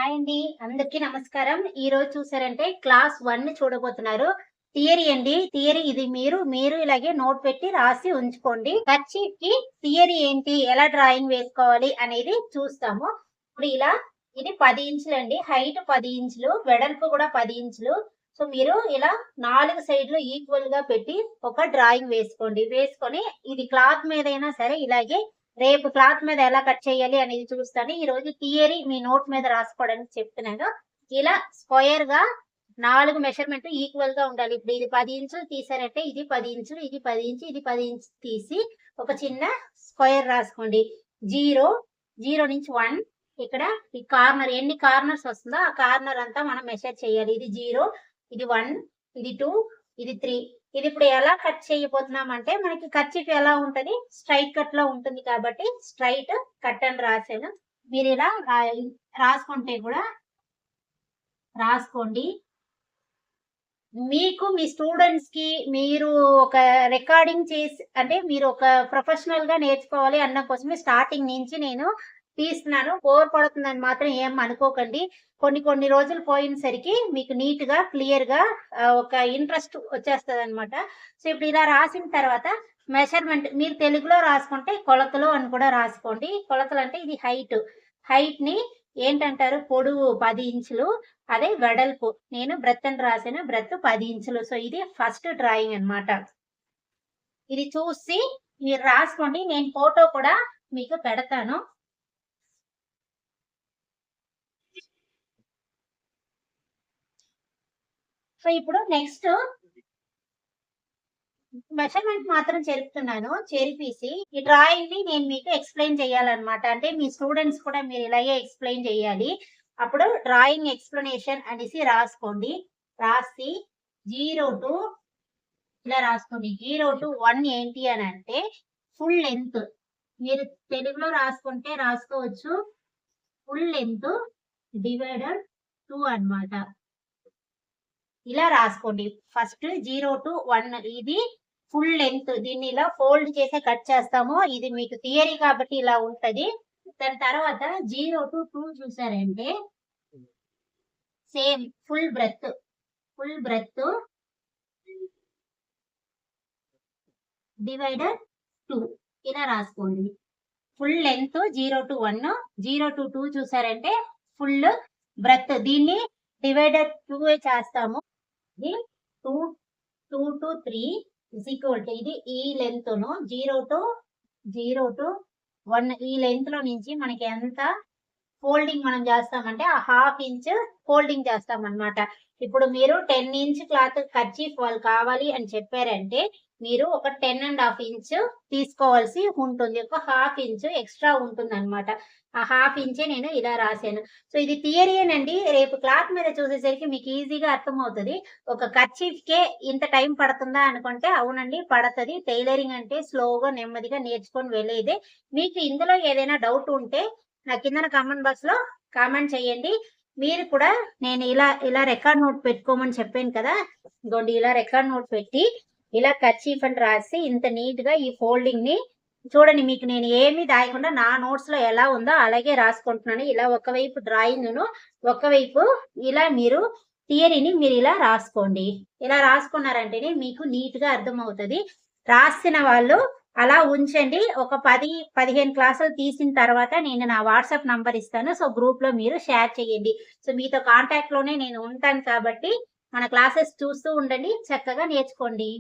Hi అండి. అందరికీ నమస్కారం. ఈరోజు చూసారంటే క్లాస్ 1 చూడబోతున్నారు. థియరీ అండి. థియరీ ఇది మీరు ఇలాగే నోట్ పెట్టి రాసి ఉంచుకోండి. కర్చీఫ్‌కి థియరీ ఏంటి? ఎలా డ్రాయింగ్ వేసుకోవాలి అనేది చూస్తాము. ఇప్పుడు ఇలా ఇది 10 ఇంచులండి. హైట్ 10 ఇంచులు, వెడల్పు కూడా 10 ఇంచులు. సో, మీరు ఇలా 4 సైడ్‌లు ఈక్వల్‌గా పెట్టి ఒక డ్రాయింగ్ వేసుకోండి. వేసుకొని ఇది క్లాత్ మీదైనా సరే ఇలాగే రేపు క్లాత్ మీద ఎలా కట్ చేయాలి అనేది చూస్తాను. ఈరోజు థియరీ మీ నోట్ మీద రాసుకోవడానికి చెప్తున్నాను. ఇలా స్క్వేర్ గా 4 మెజర్‌మెంట్ ఈక్వల్ గా ఉండాలి. ఇప్పుడు ఇది 10 ఇంచులు తీసారంటే ఇది 10 ఇంచులు, ఇది 10 ఇంచు, ఇది 10 ఇంచు తీసి ఒక చిన్న స్క్వేర్ రాసుకోండి. 0, 0 నుంచి 1 ఇక్కడ ఈ కార్నర్ ఎన్ని కార్నర్స్ వస్తుందో ఆ కార్నర్ అంతా మనం మెజర్ చేయాలి. ఇది 0, ఇది 1, ఇది 2, ఇది 3. ఇది ఇప్పుడు ఎలా కట్ చేయబోతున్నామంటే మనకి కర్చీఫ్ ఎలా ఉంటది స్ట్రైట్ కట్ లో ఉంటుంది కాబట్టి స్ట్రైట్ కట్ అని రాసాను. మీరు ఇలా రాసుకుంటే కూడా రాసుకోండి. మీకు మీ స్టూడెంట్స్ కి మీరు ఒక రికార్డింగ్ చేసి అంటే మీరు ఒక ప్రొఫెషనల్ గా నేర్చుకోవాలి అన్న కోసమే స్టార్టింగ్ నుంచి నేను తీస్తున్నాను. బోర్ పడుతుందని మాత్రం ఏం అనుకోకండి. కొన్ని రోజులు పోయినసరికి మీకు నీట్ గా క్లియర్ గా ఒక ఇంట్రెస్ట్ వచ్చేస్తుంది అనమాట. సో ఇప్పుడు ఇలా రాసిన తర్వాత మెజర్మెంట్ మీరు తెలుగులో రాసుకుంటే కొలతలు అని కూడా రాసుకోండి. కొలతలు అంటే ఇది హైట్ ని ఏంటంటారు పొడవు 10 ఇంచులు, అదే వెడల్పు నేను బ్రెత్ అని రాసాను. బ్రెత్ 10 ఇంచులు. సో ఇది ఫస్ట్ డ్రాయింగ్ అన్నమాట. ఇది చూసి మీరు రాసుకోండి. నేను ఫోటో కూడా మీకు పెడతాను. సో ఇప్పుడు నెక్స్ట్ మెజర్మెంట్ మాత్రం చెరిపేసి ఈ డ్రాయింగ్ ని నేను మీకు ఎక్స్ప్లెయిన్ చేయాలన్నమాట. అంటే మీ స్టూడెంట్స్ కూడా మీరు ఇలాగే ఎక్స్ప్లెయిన్ చేయాలి. అప్పుడు డ్రాయింగ్ ఎక్స్ప్లెనేషన్ అనేసి రాసుకోండి. రాసి 0 to ఇలా రాసుకోండి. 0 to 1 ఏంటి అని అంటే ఫుల్ లెంత్. మీరు తెలుగులో రాసుకుంటే రాసుకోవచ్చు. ఫుల్ లెంత్ డివైడెడ్ 2 అన్నమాట. ఇలా రాసుకోండి. ఫస్ట్ 0 to 1 ఇది ఫుల్ లెంత్. దీన్ని ఇలా ఫోల్డ్ చేసే కట్ చేస్తాము. ఇది మీకు థియరీ కాబట్టి ఇలా ఉంటది. దాని తర్వాత 0 to 2 చూసారంటే సేమ్ ఫుల్ బ్రెత్ డివైడెడ్ 2 ఇలా రాసుకోండి. ఫుల్ లెంత్ 0 to 1, 0 to 2 చూసారంటే ఫుల్ బ్రెత్. దీన్ని డివైడెడ్ 2 చేస్తాము. ఇది 2 to 3 is equal to ఇది ఈ లెంత్ ను 0 to 1 ఈ లెంత్ లో నుంచి మనకి ఎంత ఫోల్డింగ్ మనం చేస్తామంటే ఆ ½ ఇంచ్ ఫోల్డింగ్ చేస్తాం అన్నమాట. ఇప్పుడు మీరు 10 ఇంచ్ క్లాత్ కర్చీఫ్ వాళ్ళు కావాలి అని చెప్పారంటే మీరు ఒక 10.5 ఇంచ్ తీసుకోవాల్సి ఉంటుంది. ఒక ½ ఇంచ్ ఎక్స్ట్రా ఉంటుంది అనమాట. ఆ ½ ఇంచే నేను ఇలా రాశాను. సో ఇది థియరీయేనండి. రేపు క్లాత్ మీద చూసేసరికి మీకు ఈజీగా అర్థమవుతుంది. ఒక కర్చీఫ్ కే ఇంత టైం పడుతుందా అనుకుంటే అవునండి పడుతుంది. టైలరింగ్ అంటే స్లోగా నెమ్మదిగా నేర్చుకొని వెళ్ళేదే. మీకు ఇందులో ఏదైనా డౌట్ ఉంటే నా కింద కామెంట్ బాక్స్ లో కామెంట్ చేయండి. మీరు కూడా నేను ఇలా రికార్డ్ నోట్ పెట్టుకోమని చెప్పాను కదా. ఇదిగోండి ఇలా రికార్డ్ నోట్ పెట్టి ఇలా కర్చీఫ్ అని రాసి ఇంత నీట్ గా ఈ ఫోల్డింగ్ ని చూడండి. మీకు నేను ఏమీ దాయకుండా నా నోట్స్ లో ఎలా ఉందో అలాగే రాసుకుంటున్నాను. ఇలా ఒకవైపు డ్రాయింగ్ ను ఒకవైపు ఇలా మీరు థియరీని మీరు ఇలా రాసుకోండి. ఇలా రాసుకున్నారంటేనే మీకు నీట్ గా అర్థమవుతుంది. రాసిన వాళ్ళు అలా ఉంచండి. ఒక 10-15 క్లాసులు తీసిన తర్వాత నేను నా వాట్సాప్ నంబర్ ఇస్తాను. సో గ్రూప్ లో మీరు షేర్ చేయండి. సో మీతో కాంటాక్ట్ లోనే నేను ఉంటాను కాబట్టి మన క్లాసెస్ చూస్తూ ఉండండి. చక్కగా నేర్చుకోండి.